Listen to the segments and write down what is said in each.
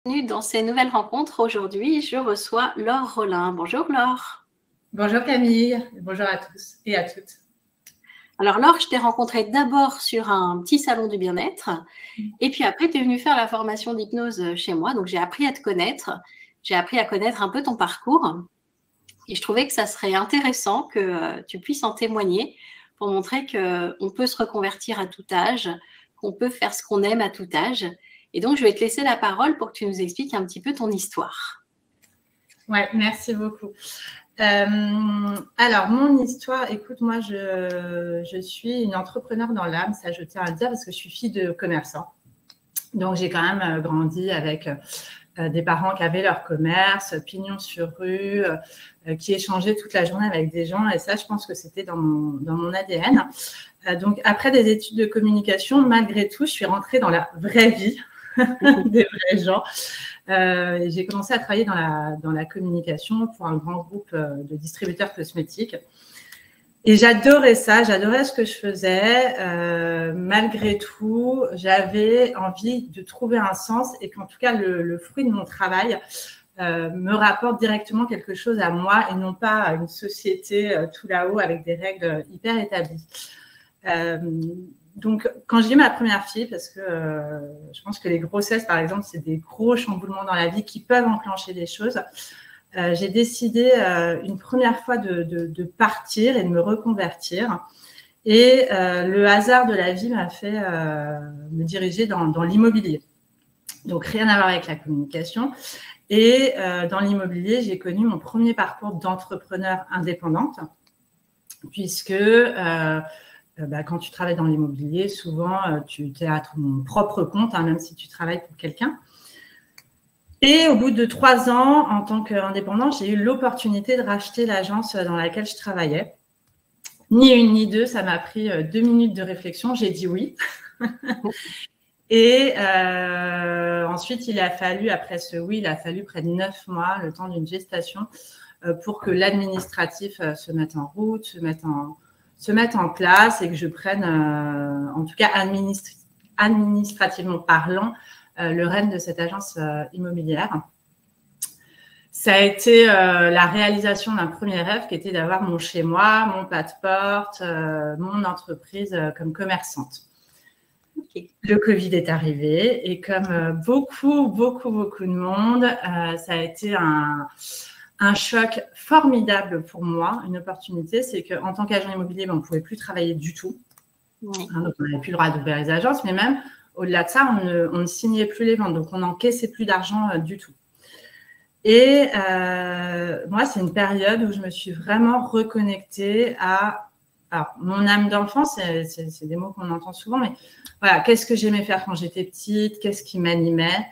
Bienvenue dans ces nouvelles rencontres. Aujourd'hui, je reçois Laure Rollin. Bonjour Laure. Bonjour Camille, bonjour à tous et à toutes. Alors Laure, je t'ai rencontrée d'abord sur un petit salon du bien-être et puis après, tu es venue faire la formation d'hypnose chez moi. Donc, j'ai appris à te connaître, j'ai appris à connaître un peu ton parcours et je trouvais que ça serait intéressant que tu puisses en témoigner pour montrer qu'on peut se reconvertir à tout âge, qu'on peut faire ce qu'on aime à tout âge. Et donc, je vais te laisser la parole pour que tu nous expliques un petit peu ton histoire. Ouais, merci beaucoup. Alors, mon histoire, écoute, moi, je suis une entrepreneure dans l'âme, ça je tiens à le dire, parce que je suis fille de commerçant. Donc, j'ai quand même grandi avec des parents qui avaient leur commerce, pignon sur rue, qui échangeaient toute la journée avec des gens. Et ça, je pense que c'était dans mon ADN. Donc, après des études de communication, malgré tout, je suis rentrée dans la vraie vie des vrais gens. J'ai commencé à travailler dans la communication pour un grand groupe de distributeurs cosmétiques. Et j'adorais ça, j'adorais ce que je faisais. Malgré tout, j'avais envie de trouver un sens et qu'en tout cas, le fruit de mon travail me rapporte directement quelque chose à moi et non pas à une société tout là-haut avec des règles hyper établies. Donc, quand j'ai eu ma première fille, parce que je pense que les grossesses, par exemple, c'est des gros chamboulements dans la vie qui peuvent enclencher des choses, j'ai décidé une première fois de partir et de me reconvertir. Et le hasard de la vie m'a fait me diriger dans l'immobilier. Donc, rien à voir avec la communication. Et dans l'immobilier, j'ai connu mon premier parcours d'entrepreneur indépendante, puisque quand tu travailles dans l'immobilier, souvent, tu es à ton propre compte, même si tu travailles pour quelqu'un. Et au bout de 3 ans, en tant qu'indépendante, j'ai eu l'opportunité de racheter l'agence dans laquelle je travaillais. Ni une ni deux, ça m'a pris 2 minutes de réflexion. J'ai dit oui. Et ensuite, après ce oui, il a fallu près de 9 mois, le temps d'une gestation, pour que l'administratif se mette en route, se mette en place et que je prenne, en tout cas administrativement parlant, le règne de cette agence immobilière. Ça a été la réalisation d'un premier rêve qui était d'avoir mon chez-moi, mon pas de porte, mon entreprise comme commerçante. Okay. Le Covid est arrivé et comme beaucoup de monde, ça a été un choc formidable pour moi, une opportunité, c'est qu'en tant qu'agent immobilier, on ne pouvait plus travailler du tout. Oui. Donc, on n'avait plus le droit d'ouvrir les agences, mais même au-delà de ça, on ne signait plus les ventes. Donc, on n'encaissait plus d'argent du tout. Et moi, c'est une période où je me suis vraiment reconnectée à mon âme d'enfant, c'est des mots qu'on entend souvent, mais voilà, qu'est-ce que j'aimais faire quand j'étais petite, qu'est-ce qui m'animait,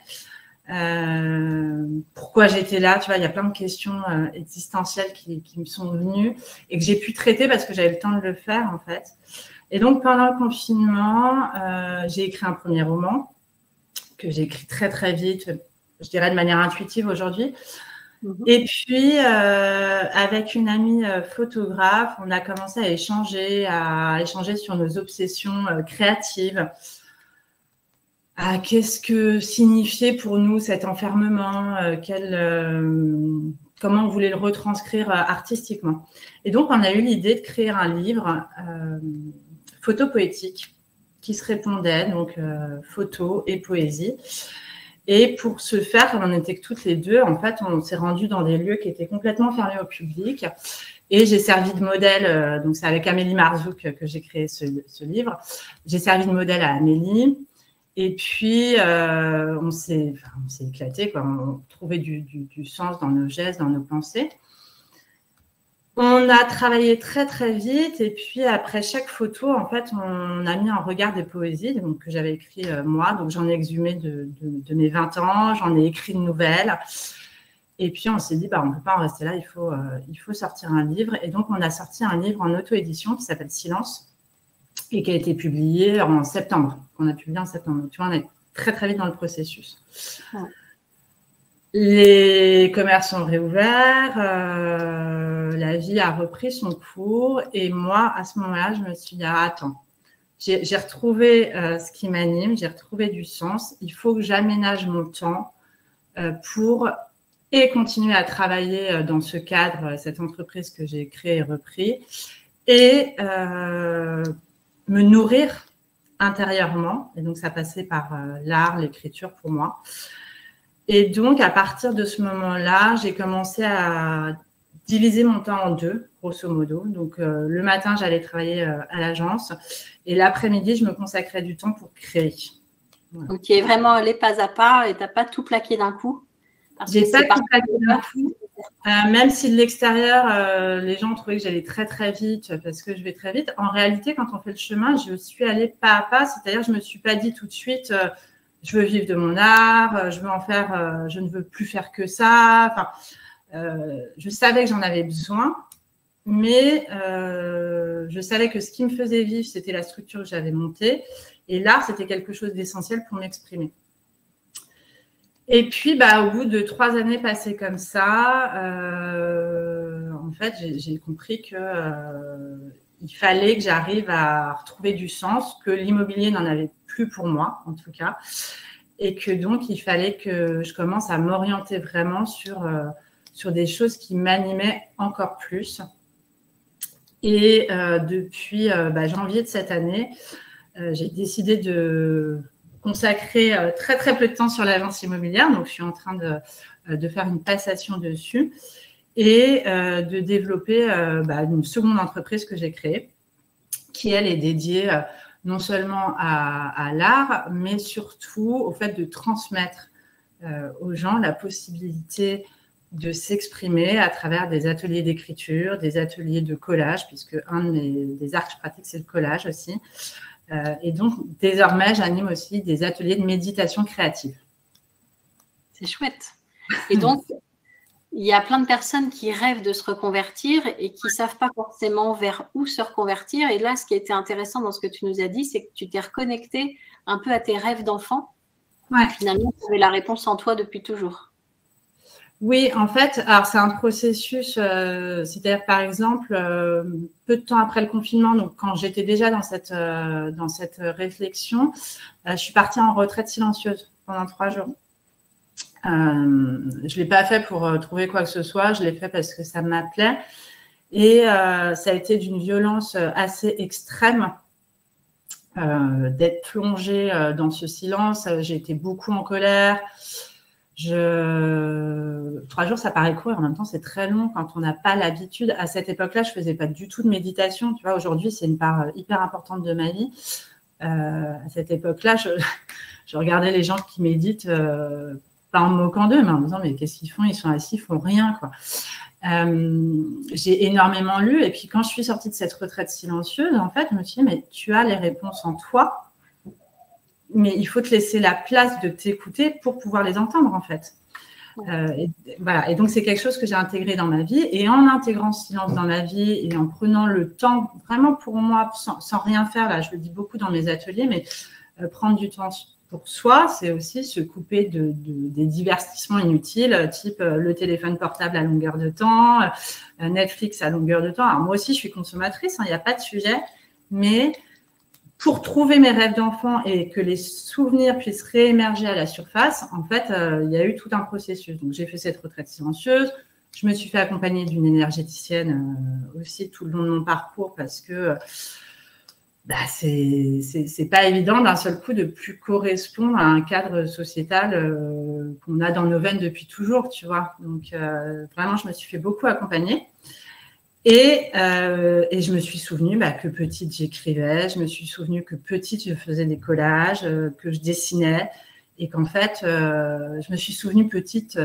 pourquoi j'étais là, tu vois, il y a plein de questions existentielles qui me sont venues et que j'ai pu traiter parce que j'avais le temps de le faire en fait. Et donc pendant le confinement, j'ai écrit un premier roman que j'ai écrit très très vite, je dirais de manière intuitive aujourd'hui. Et puis avec une amie photographe, on a commencé à échanger sur nos obsessions créatives. Qu'est-ce que signifiait pour nous cet enfermement, comment on voulait le retranscrire artistiquement. Et donc, on a eu l'idée de créer un livre photo-poétique qui se répondait, donc photo et poésie. Et pour ce faire, comme on n'était que toutes les deux, en fait, on s'est rendu dans des lieux qui étaient complètement fermés au public. Et j'ai servi de modèle, donc c'est avec Amélie Marzouk que j'ai créé ce livre. J'ai servi de modèle à Amélie. Et puis, on s'est éclaté, quoi. On trouvait du sens dans nos gestes, dans nos pensées. On a travaillé très, très vite. Et puis, après chaque photo, en fait, on a mis en regard des poésies donc, que j'avais écrites moi. Donc, j'en ai exhumé de mes 20 ans. J'en ai écrit de nouvelles. Et puis, on s'est dit, on ne peut pas en rester là. Il faut sortir un livre. Et donc, on a sorti un livre en auto-édition qui s'appelle Silence et qui a été publié en septembre. On a publié en septembre. Tu vois, on est très, très vite dans le processus. Ouais. Les commerces sont réouverts, la vie a repris son cours et moi, à ce moment-là, je me suis dit, attends, j'ai retrouvé ce qui m'anime, j'ai retrouvé du sens, il faut que j'aménage mon temps pour et continuer à travailler dans ce cadre, cette entreprise que j'ai créée et repris, et me nourrir intérieurement. Et donc, ça passait par l'art, l'écriture pour moi. Et donc, à partir de ce moment-là, j'ai commencé à diviser mon temps en deux, grosso modo. Donc, le matin, j'allais travailler à l'agence et l'après-midi, je me consacrais du temps pour créer. Voilà. Donc, tu es vraiment allé pas à pas et tu n'as pas tout plaqué d'un coup. J'ai pas tout plaqué d'un coup. Même si de l'extérieur, les gens trouvaient que j'allais très, très vite parce que je vais très vite. En réalité, quand on fait le chemin, je suis allée pas à pas. C'est-à-dire, je ne me suis pas dit tout de suite, je veux vivre de mon art, je veux en faire, je ne veux plus faire que ça. Enfin, je savais que j'en avais besoin, mais je savais que ce qui me faisait vivre, c'était la structure que j'avais montée. Et l'art, c'était quelque chose d'essentiel pour m'exprimer. Et puis, au bout de 3 années passées comme ça, en fait, j'ai compris qu'il fallait que j'arrive à retrouver du sens, que l'immobilier n'en avait plus pour moi, en tout cas, et que donc, il fallait que je commence à m'orienter vraiment sur des choses qui m'animaient encore plus. Et depuis janvier de cette année, j'ai décidé de consacrer très, très peu de temps sur l'agence immobilière. Donc, je suis en train de faire une passation dessus et de développer une seconde entreprise que j'ai créée qui, elle, est dédiée non seulement à l'art, mais surtout au fait de transmettre aux gens la possibilité de s'exprimer à travers des ateliers d'écriture, des ateliers de collage, puisque un des arts que je pratique, c'est le collage aussi. Et donc, désormais, j'anime aussi des ateliers de méditation créative. C'est chouette. Et donc, il y a plein de personnes qui rêvent de se reconvertir et qui ne savent pas forcément vers où se reconvertir. Et là, ce qui était intéressant dans ce que tu nous as dit, c'est que tu t'es reconnecté un peu à tes rêves d'enfant. Ouais. Finalement, tu avais la réponse en toi depuis toujours. Oui, en fait, alors c'est un processus, c'est-à-dire par exemple, peu de temps après le confinement, donc quand j'étais déjà dans cette réflexion, je suis partie en retraite silencieuse pendant 3 jours. Je ne l'ai pas fait pour trouver quoi que ce soit, je l'ai fait parce que ça m'appelait et ça a été d'une violence assez extrême d'être plongée dans ce silence. J'ai été beaucoup en colère. 3 jours, ça paraît court, en même temps, c'est très long quand on n'a pas l'habitude. À cette époque-là, je ne faisais pas du tout de méditation. Tu vois, aujourd'hui, c'est une part hyper importante de ma vie. À cette époque-là, je regardais les gens qui méditent, pas en me moquant d'eux, mais en me disant, mais qu'est-ce qu'ils font? Ils sont assis, ils font rien, quoi. J'ai énormément lu. Et puis, quand je suis sortie de cette retraite silencieuse, en fait, je me suis dit, mais tu as les réponses en toi. Mais il faut te laisser la place de t'écouter pour pouvoir les entendre, en fait. Voilà. Et donc, c'est quelque chose que j'ai intégré dans ma vie. Et en intégrant ce silence dans ma vie et en prenant le temps, vraiment pour moi, sans rien faire, là, je le dis beaucoup dans mes ateliers, mais prendre du temps pour soi, c'est aussi se couper des divertissements inutiles, type le téléphone portable à longueur de temps, Netflix à longueur de temps. Alors, moi aussi, je suis consommatrice, il n'y a pas de sujet, mais pour trouver mes rêves d'enfant et que les souvenirs puissent réémerger à la surface, en fait, il y a eu tout un processus. Donc, j'ai fait cette retraite silencieuse. Je me suis fait accompagner d'une énergéticienne aussi tout le long de mon parcours parce que c'est pas évident d'un seul coup de plus correspondre à un cadre sociétal qu'on a dans nos veines depuis toujours, tu vois. Donc, vraiment, je me suis fait beaucoup accompagner. Et je me suis souvenue que petite, j'écrivais. Je me suis souvenue que petite, je faisais des collages, que je dessinais. Et qu'en fait, je me suis souvenue petite,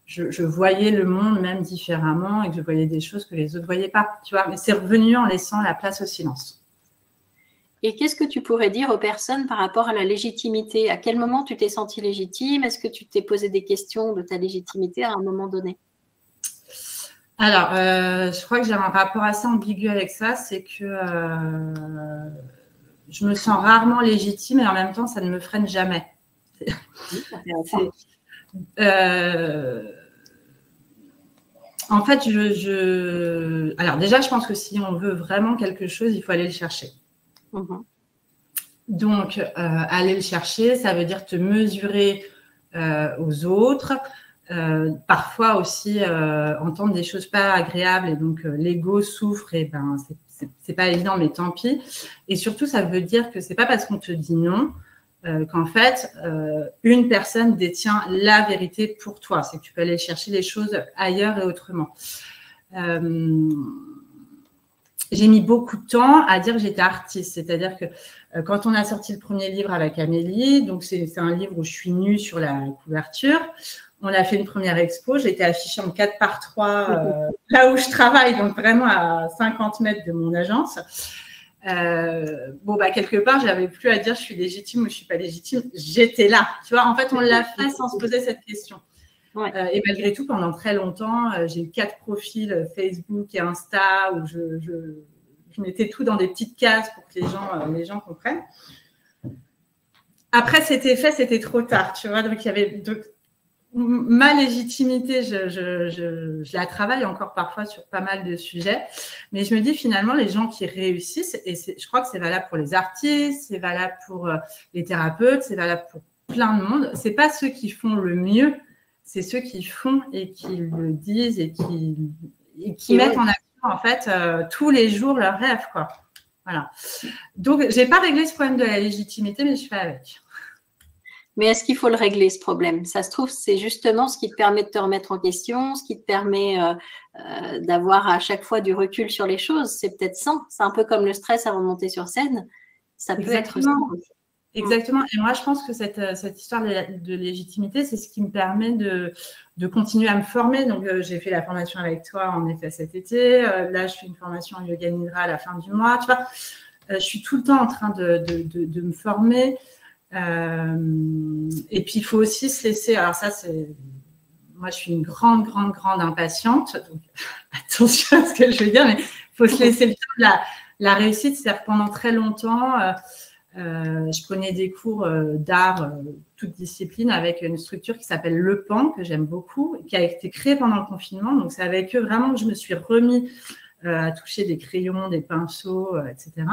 je voyais le monde même différemment et que je voyais des choses que les autres ne voyaient pas. Tu vois, mais c'est revenu en laissant la place au silence. Et qu'est-ce que tu pourrais dire aux personnes par rapport à la légitimité? À quel moment tu t'es sentie légitime? Est-ce que tu t'es posé des questions de ta légitimité à un moment donné? Alors, je crois que j'ai un rapport assez ambigu avec ça, c'est que je me sens rarement légitime et en même temps, ça ne me freine jamais. En fait, alors déjà, je pense que si on veut vraiment quelque chose, il faut aller le chercher. Donc, aller le chercher, ça veut dire te mesurer aux autres. Parfois aussi entendre des choses pas agréables et donc l'ego souffre et ben c'est pas évident mais tant pis. Et surtout ça veut dire que c'est pas parce qu'on te dit non qu'en fait une personne détient la vérité pour toi. C'est que tu peux aller chercher les choses ailleurs et autrement. J'ai mis beaucoup de temps à dire que j'étais artiste, c'est-à-dire que quand on a sorti le premier livre avec Amélie, donc c'est un livre où je suis nue sur la couverture. On a fait une première expo, j'ai été affichée en 4x3 là où je travaille, donc vraiment à 50 mètres de mon agence. Quelque part, je n'avais plus à dire je suis légitime ou je ne suis pas légitime. J'étais là. Tu vois, en fait, on l'a fait sans se poser cette question. Ouais. Et malgré tout, pendant très longtemps, j'ai eu 4 profils Facebook et Insta où je mettais tout dans des petites cases pour que les gens comprennent. Après, c'était fait, c'était trop tard. Tu vois, donc il y avait... Ma légitimité, je la travaille encore parfois sur pas mal de sujets, mais je me dis finalement les gens qui réussissent, et je crois que c'est valable pour les artistes, c'est valable pour les thérapeutes, c'est valable pour plein de monde, c'est pas ceux qui font le mieux, c'est ceux qui font et qui le disent et qui mettent en action en fait tous les jours leurs rêves, quoi. Voilà. Donc j'ai pas réglé ce problème de la légitimité, mais je fais avec. Mais est-ce qu'il faut le régler, ce problème? Ça se trouve, c'est justement ce qui te permet de te remettre en question, ce qui te permet d'avoir à chaque fois du recul sur les choses. C'est peut-être sain. C'est un peu comme le stress avant de monter sur scène. Ça peut être sain. Exactement. Et moi, je pense que cette histoire de légitimité, c'est ce qui me permet de continuer à me former. Donc, j'ai fait la formation avec toi, en effet, cet été. Là, je fais une formation en yoga nidra à la fin du mois. Tu vois, je suis tout le temps en train de me former. Et puis il faut aussi se laisser, alors ça c'est, moi je suis une grande impatiente, donc attention à ce que je veux dire, mais il faut se laisser le temps de la réussite. C'est-à-dire que pendant très longtemps je prenais des cours d'art, toute discipline, avec une structure qui s'appelle Le Pan, que j'aime beaucoup, qui a été créée pendant le confinement. Donc c'est avec eux vraiment que je me suis remis à toucher des crayons, des pinceaux, etc.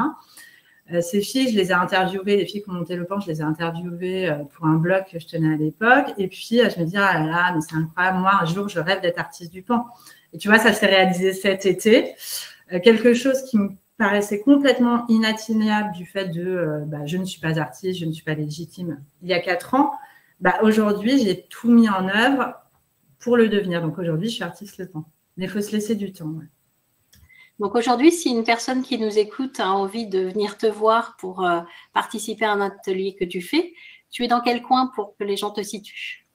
Ces filles, je les ai interviewées, les filles qui ont monté Le Pan, je les ai interviewées pour un blog que je tenais à l'époque. Et puis, je me dis, ah là là, mais c'est incroyable, moi, un jour, je rêve d'être artiste du Pan. Et tu vois, ça s'est réalisé cet été. Quelque chose qui me paraissait complètement inatteignable du fait de je ne suis pas artiste, je ne suis pas légitime il y a 4 ans. Aujourd'hui, j'ai tout mis en œuvre pour le devenir. Donc, aujourd'hui, je suis artiste Le Pan. Mais il faut se laisser du temps, ouais. Donc aujourd'hui, si une personne qui nous écoute a envie de venir te voir pour participer à un atelier que tu fais, tu es dans quel coin pour que les gens te situent?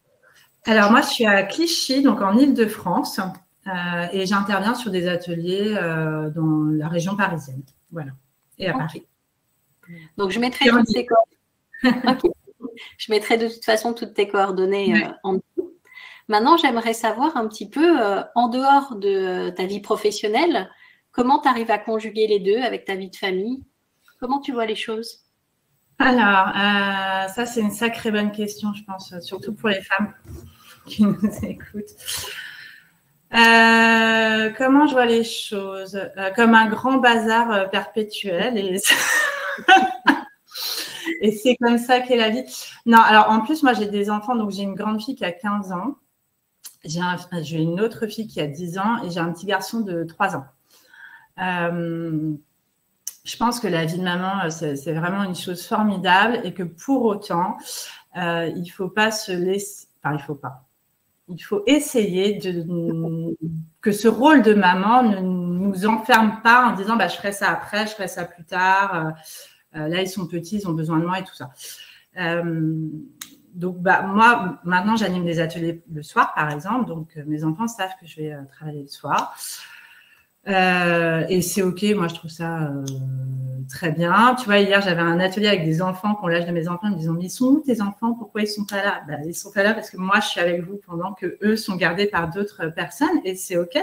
Alors moi, je suis à Clichy, donc en Île-de-France, et j'interviens sur des ateliers dans la région parisienne. Voilà. Et à Paris. Donc je mettrai toutes tes coordonnées. Okay. Je mettrai de toute façon toutes tes coordonnées en dessous. Maintenant, j'aimerais savoir un petit peu, en dehors de ta vie professionnelle, comment tu arrives à conjuguer les deux avec ta vie de famille? Comment tu vois les choses? Alors, ça, c'est une sacrée bonne question, je pense, surtout pour les femmes qui nous écoutent. Comment je vois les choses? Comme un grand bazar perpétuel. Et c'est comme ça qu'est la vie. Non, alors en plus, moi, j'ai des enfants. Donc, j'ai une grande fille qui a 15 ans. J'ai une autre fille qui a 10 ans. Et j'ai un petit garçon de 3 ans. Je pense que la vie de maman, c'est vraiment une chose formidable et que pour autant, il ne faut pas se laisser… Enfin, il ne faut pas. Il faut essayer que ce rôle de maman ne nous enferme pas en disant je ferai ça après, je ferai ça plus tard. Là, ils sont petits, ils ont besoin de moi et tout ça. Donc, moi, maintenant, j'anime des ateliers le soir, par exemple. Donc, mes enfants savent que je vais travailler le soir. Et c'est OK, moi je trouve ça très bien. Tu vois, hier j'avais un atelier avec des enfants qui ont l'âge de mes enfants, ils me disant mais ils sont où tes enfants? Pourquoi ils sont pas là? Ils sont pas là parce que moi je suis avec vous pendant que eux sont gardés par d'autres personnes et c'est OK,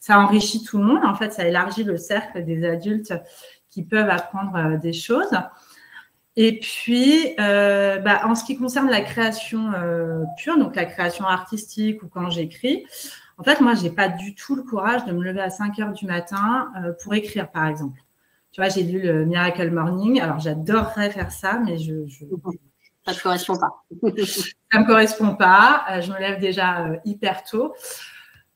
ça enrichit tout le monde, en fait ça élargit le cercle des adultes qui peuvent apprendre des choses. Et puis en ce qui concerne la création pure, donc la création artistique ou quand j'écris, en fait, moi, je n'ai pas du tout le courage de me lever à 5 heures du matin pour écrire, par exemple. Tu vois, j'ai lu le Miracle Morning. Alors, j'adorerais faire ça, mais je Ça ne te correspond pas. Ça ne me correspond pas. Je me lève déjà hyper tôt.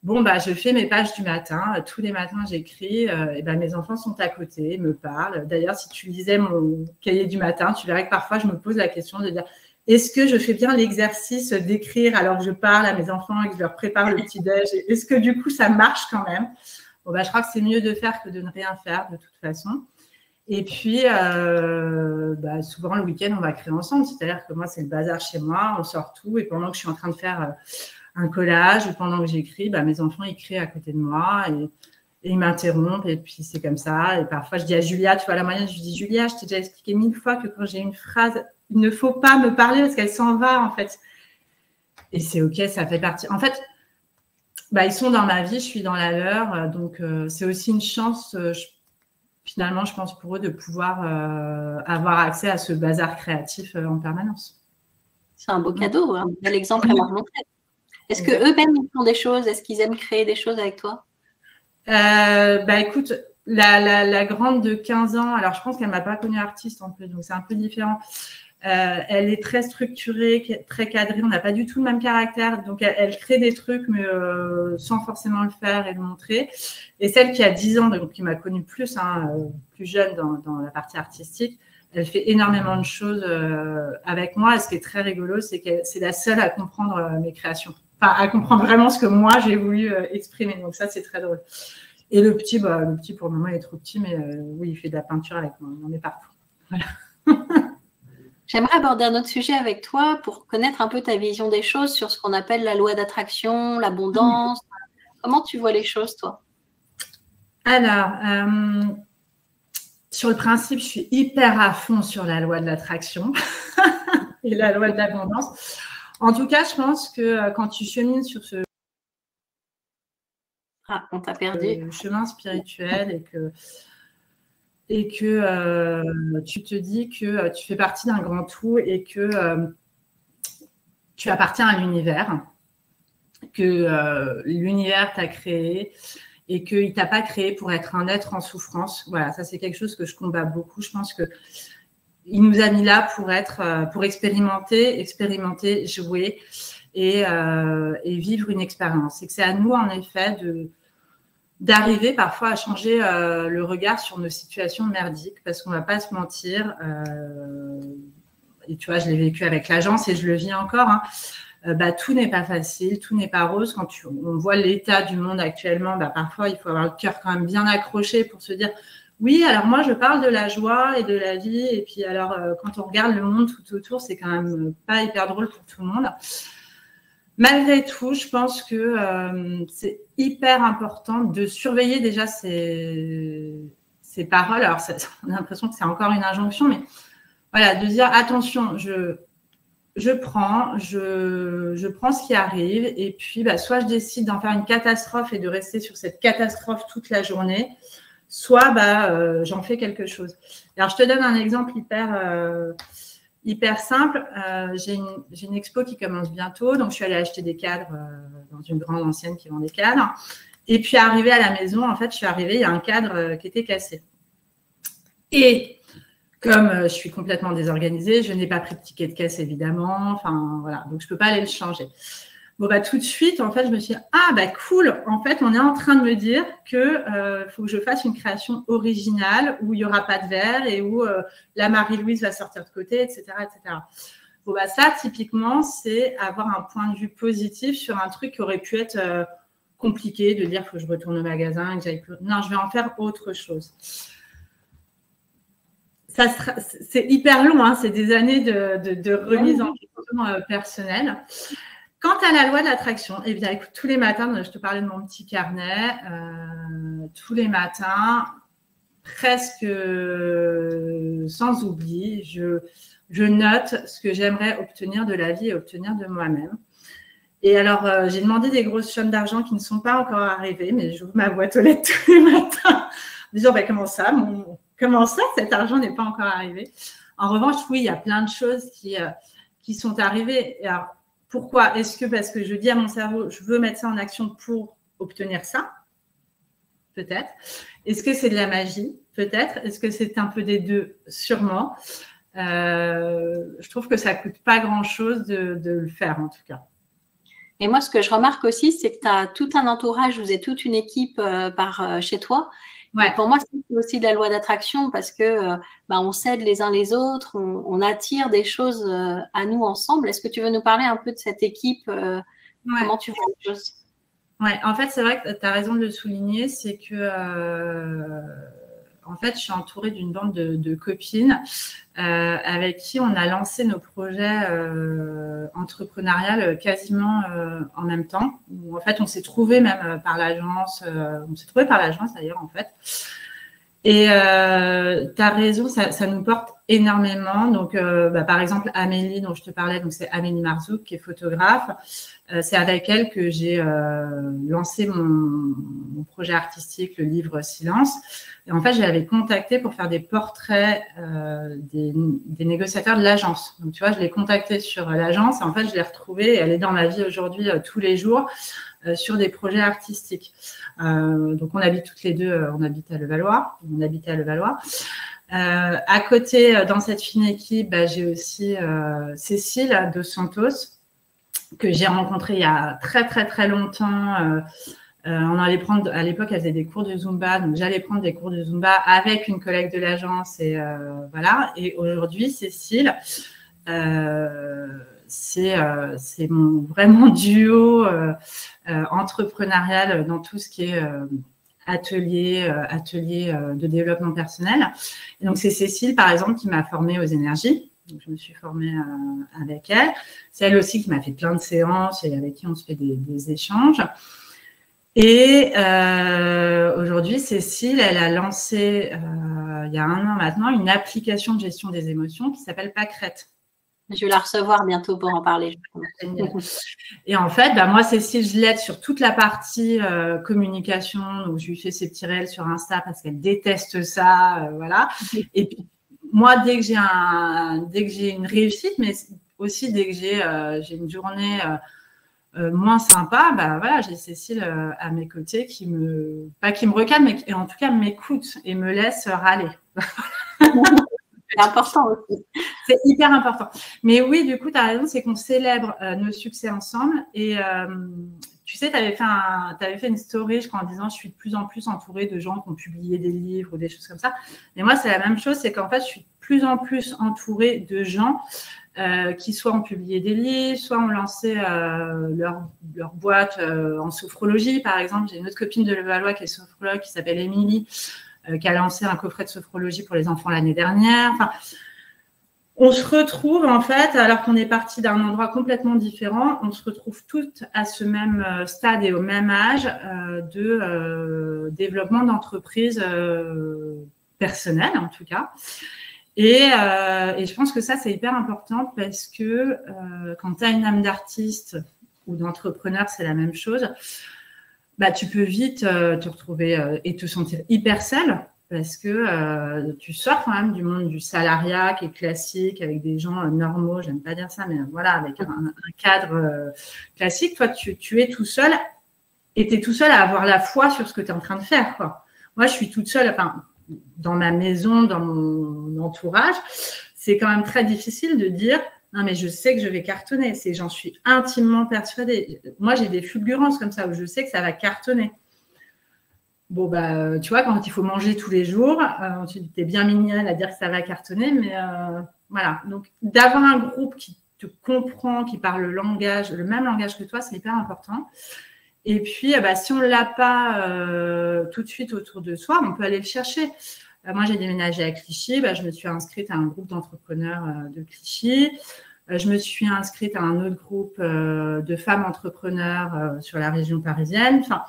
Bon, je fais mes pages du matin. Tous les matins, j'écris. Et mes enfants sont à côté, me parlent. D'ailleurs, si tu lisais mon cahier du matin, tu verrais que parfois, je me pose la question de dire est-ce que je fais bien l'exercice d'écrire alors que je parle à mes enfants et que je leur prépare le petit-déj? Est-ce que du coup, ça marche quand même? Bon, je crois que c'est mieux de faire que de ne rien faire de toute façon. Et puis, souvent, le week-end, on va créer ensemble. C'est-à-dire que moi, c'est le bazar chez moi. On sort tout. Et pendant que je suis en train de faire un collage ou pendant que j'écris, mes enfants, ils créent à côté de moi et ils m'interrompent. Et puis, c'est comme ça. Et parfois, je dis à Julia, tu vois, la moyenne, je dis, Julia, je t'ai déjà expliqué 1000 fois que quand j'ai une phrase, il ne faut pas me parler parce qu'elle s'en va, en fait. Et c'est OK, ça fait partie. En fait, ils sont dans ma vie, je suis dans la leur. Donc, c'est aussi une chance, finalement, je pense, pour eux de pouvoir avoir accès à ce bazar créatif en permanence. C'est un beau cadeau, un bel exemple à leur montrer. Est-ce qu'eux-mêmes ils font des choses? Est-ce qu'ils aiment créer des choses avec toi? Écoute, la grande de 15 ans, alors je pense qu'elle ne m'a pas connue artiste en plus, donc c'est un peu différent. Elle est très structurée, très cadrée, on n'a pas du tout le même caractère, donc elle crée des trucs mais sans forcément le faire et le montrer. Et celle qui a 10 ans, donc qui m'a connue plus, plus jeune dans la partie artistique, elle fait énormément de choses avec moi. Et ce qui est très rigolo, c'est que c'est la seule à comprendre mes créations, enfin à comprendre vraiment ce que moi j'ai voulu exprimer. Donc ça, c'est très drôle. Et le petit, pour le moment, il est trop petit, mais oui, il fait de la peinture avec moi. On est partout. Voilà. J'aimerais aborder un autre sujet avec toi pour connaître un peu ta vision des choses sur ce qu'on appelle la loi d'attraction, l'abondance. Comment tu vois les choses, toi? Alors, sur le principe, je suis hyper à fond sur la loi de l'attraction et la loi de l'abondance. En tout cas, je pense que quand tu chemines sur ce on t'a perdu. Chemin spirituel et que tu te dis que tu fais partie d'un grand tout et que tu appartiens à l'univers, que l'univers t'a créé et qu'il ne t'a pas créé pour être un être en souffrance. Voilà, ça c'est quelque chose que je combats beaucoup. Je pense qu'il nous a mis là pour expérimenter, jouer et vivre une expérience. Et que c'est à nous, en effet, d'arriver parfois à changer le regard sur nos situations merdiques, parce qu'on ne va pas se mentir. Et tu vois, je l'ai vécu avec l'agence et je le vis encore. Tout n'est pas facile, tout n'est pas rose. Quand on voit l'état du monde actuellement, parfois, il faut avoir le cœur quand même bien accroché pour se dire oui, alors moi, je parle de la joie et de la vie. Et puis, alors, quand on regarde le monde tout autour, c'est quand même pas hyper drôle pour tout le monde. Malgré tout, je pense que c'est hyper important de surveiller déjà ces paroles. Alors, on a l'impression que c'est encore une injonction, mais voilà, de dire attention, je prends ce qui arrive et puis soit je décide d'en faire une catastrophe et de rester sur cette catastrophe toute la journée, soit j'en fais quelque chose. Alors, je te donne un exemple hyper simple. J'ai une expo qui commence bientôt, donc je suis allée acheter des cadres dans une grande ancienne qui vend des cadres. Et puis, arrivée à la maison, en fait, il y a un cadre qui était cassé. Et comme je suis complètement désorganisée, je n'ai pas pris de ticket de caisse, évidemment. Enfin, voilà, donc je ne peux pas aller le changer. Bon, tout de suite, en fait, je me suis dit, cool. En fait, on est en train de me dire que faut que je fasse une création originale où il n'y aura pas de verre et où la Marie-Louise va sortir de côté, etc., etc. Bon, ça, typiquement, c'est avoir un point de vue positif sur un truc qui aurait pu être compliqué, de dire, faut que je retourne au magasin, que j'aille plus. Non, je vais en faire autre chose. C'est hyper long, c'est des années de remise en question personnelle. Quant à la loi de l'attraction, eh bien, écoute, tous les matins, je te parlais de mon petit carnet, tous les matins, presque sans oubli, je note ce que j'aimerais obtenir de la vie et obtenir de moi-même. Et alors, j'ai demandé des grosses sommes d'argent qui ne sont pas encore arrivées, mais j'ouvre ma boîte aux lettres tous les matins, en disant, comment ça, cet argent n'est pas encore arrivé? En revanche, oui, il y a plein de choses qui sont arrivées. Et alors, pourquoi? Est-ce que parce que je dis à mon cerveau, je veux mettre ça en action pour obtenir ça? Peut-être. Est-ce que c'est de la magie? Peut-être. Est-ce que c'est un peu des deux? Sûrement. Je trouve que ça coûte pas grand-chose de le faire, en tout cas. Et moi, ce que je remarque aussi, c'est que tu as tout un entourage, vous êtes toute une équipe chez toi. Ouais. Et pour moi, c'est aussi de la loi d'attraction parce que on s'aide les uns les autres, on attire des choses à nous ensemble. Est-ce que tu veux nous parler un peu de cette équipe Comment tu vois les choses? Ouais, en fait, c'est vrai que tu as raison de le souligner, c'est que en fait, je suis entourée d'une bande de copines avec qui on a lancé nos projets entrepreneuriales quasiment en même temps. En fait, on s'est trouvés même par l'agence, on s'est trouvés par l'agence d'ailleurs, en fait. Et tu as raison, ça nous porte énormément. Donc, par exemple, Amélie, dont je te parlais, donc c'est Amélie Marzouk, qui est photographe. C'est avec elle que j'ai lancé mon projet artistique, le livre Silence. Et en fait, je l'avais contactée pour faire des portraits des négociateurs de l'agence. Donc, tu vois, je l'ai contactée sur l'agence et en fait, je l'ai retrouvée et elle est dans ma vie aujourd'hui tous les jours sur des projets artistiques. Donc, on habite toutes les deux, on habitait à Levallois. À côté, dans cette fine équipe, j'ai aussi Cécile Dos Santos, que j'ai rencontrée il y a très, très, très longtemps. On allait prendre, à l'époque, elle faisait des cours de Zumba, donc j'allais prendre des cours de Zumba avec une collègue de l'agence et voilà. Et aujourd'hui, Cécile, c'est vraiment duo entrepreneurial dans tout ce qui est atelier de développement personnel. Et donc, c'est Cécile, par exemple, qui m'a formée aux énergies. Donc, je me suis formée avec elle. C'est elle aussi qui m'a fait plein de séances et avec qui on se fait des échanges. Et aujourd'hui, Cécile, elle a lancé, il y a 1 an maintenant, une application de gestion des émotions qui s'appelle Pâquerette. Je vais la recevoir bientôt pour en parler. Et en fait, moi, Cécile, je l'aide sur toute la partie communication. Donc, je lui fais ses petits réels sur Insta parce qu'elle déteste ça. Voilà. Et puis, moi, dès que j'ai une réussite, mais aussi dès que j'ai une journée moins sympa, voilà, j'ai Cécile à mes côtés pas qui me recadre, mais en tout cas m'écoute et me laisse râler. C'est important aussi. C'est hyper important. Mais oui, du coup, tu as raison, c'est qu'on célèbre nos succès ensemble. Et tu sais, tu avais fait une story, je crois, en disant je suis de plus en plus entourée de gens qui ont publié des livres ou des choses comme ça. Mais moi, c'est la même chose, c'est qu'en fait, je suis de plus en plus entourée de gens qui soit ont publié des livres, soit ont lancé leur boîte en sophrologie. Par exemple, j'ai une autre copine de Levallois qui est sophrologue, qui s'appelle Émilie, qui a lancé un coffret de sophrologie pour les enfants l'année dernière. Enfin, on se retrouve, en fait, alors qu'on est parti d'un endroit complètement différent, on se retrouve toutes à ce même stade et au même âge de développement d'entreprise personnelle, en tout cas. Et je pense que ça, c'est hyper important parce que quand tu as une âme d'artiste ou d'entrepreneur, c'est la même chose. Tu peux vite te retrouver et te sentir hyper seule parce que tu sors quand même du monde du salariat qui est classique avec des gens normaux, j'aime pas dire ça, mais voilà, avec un cadre classique. Toi, tu es tout seul et tu es tout seul à avoir la foi sur ce que tu es en train de faire, quoi. Moi, je suis toute seule, dans ma maison, dans mon entourage, c'est quand même très difficile de dire non, mais je sais que je vais cartonner. J'en suis intimement persuadée. Moi, j'ai des fulgurances comme ça où je sais que ça va cartonner. Bon, tu vois, quand il faut manger tous les jours, tu es bien mignonne à dire que ça va cartonner, mais voilà. Donc, d'avoir un groupe qui te comprend, qui parle le même langage que toi, c'est hyper important. Et puis, si on ne l'a pas tout de suite autour de soi, on peut aller le chercher. Moi, j'ai déménagé à Clichy. Je me suis inscrite à un groupe d'entrepreneurs de Clichy. Je me suis inscrite à un autre groupe de femmes entrepreneurs sur la région parisienne. Enfin,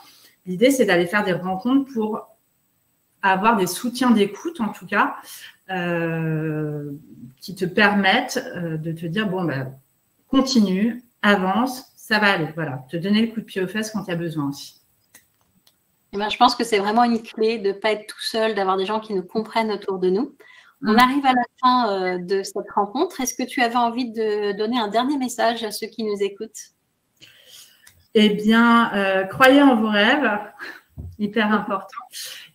l'idée, c'est d'aller faire des rencontres pour avoir des soutiens d'écoute, en tout cas, qui te permettent de te dire, continue, avance, ça va aller. Voilà, te donner le coup de pied aux fesses quand tu as besoin aussi. Je pense que c'est vraiment une clé de ne pas être tout seul, d'avoir des gens qui nous comprennent autour de nous. On arrive à la fin de cette rencontre. Est-ce que tu avais envie de donner un dernier message à ceux qui nous écoutent? Eh bien, croyez en vos rêves. Hyper important.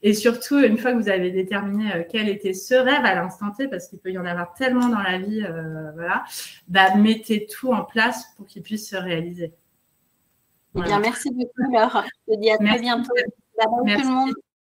Et surtout, une fois que vous avez déterminé quel était ce rêve à l'instant T, parce qu'il peut y en avoir tellement dans la vie, voilà, bah, mettez tout en place pour qu'il puisse se réaliser. Voilà. Eh bien, merci beaucoup, Laure. Je te dis à très bientôt. Bye bye tout le monde.